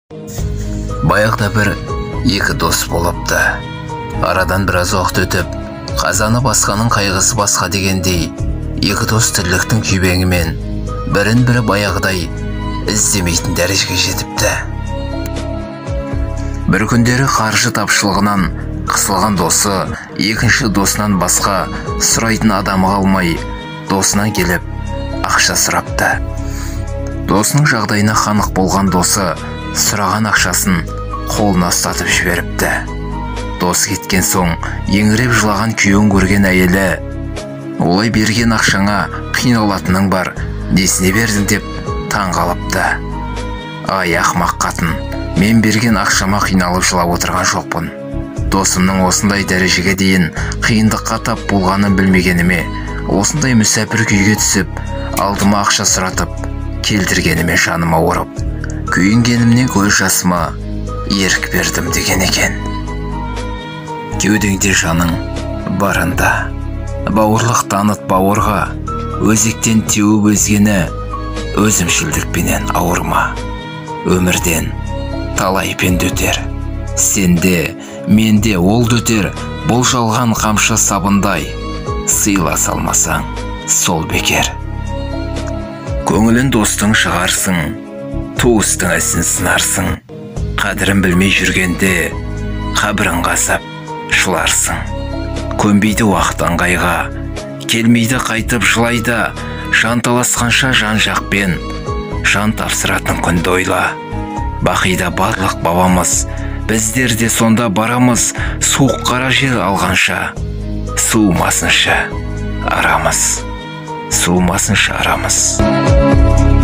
Баяғыда бір екі дос болыпты. Арадан біраз уақыт өтіп, қазаны басқаның қайғысы басқа дегендей, екі дос тірліктің күйбеңімен бірін-бірі баяғыдай іздемейтін дәрежеге жетіпті. Бір күндері қаржы тапшылығынан қысылған досы екінші досынан басқа сұрайтын адамы қалмай, досынан келіп ақша сұрапты. Досының жағдайына қанық болған досы сұраған ақшасын қолына ұстатып жіберіпті. Досы кеткен соң еңіреп жылаған күйеуін көрген әйелі: "Олай берген ақшаңа қиналатының бар, несіне бердің?" деп таң қалыпты. "Ай ақымақ қатын, мен берген ақшама қиналып жылап отырған жоқпын. Досымның осындай дәрежеге дейін қиындыққа тап болғанын білмегеніме, осындай мүсәпір күйге түсіп, алдыма ақша сұратып келтіргеніме жаным ауырып, күйінгенімнен көз жасыма ерік бердім" деген екен. Кеудеңде жаның барында, бауырлық таныт бауырға, өзектен теуіп өзгені, өзімшілдікпенен ауырма. Өмірден талай пенде өтер, сенде, менде ол өтер, бұл жалған қамшы сабындай, сыйла салмасаң, сол бекер. Көңілін достың шығарсың, туыстың ісін сынарсың, қадірін білмей жүргенде қабірін қазап шыларсың. Көнбейді уақыт аңғайға, келмейді қайтып жылайда, жанталасқанша жан жақпен жан тапсыратын күнді ойла. Бақида барлық бабамыз, біздер де сонда барамыз, суық қара жер алғанша, суымасынша арамыз.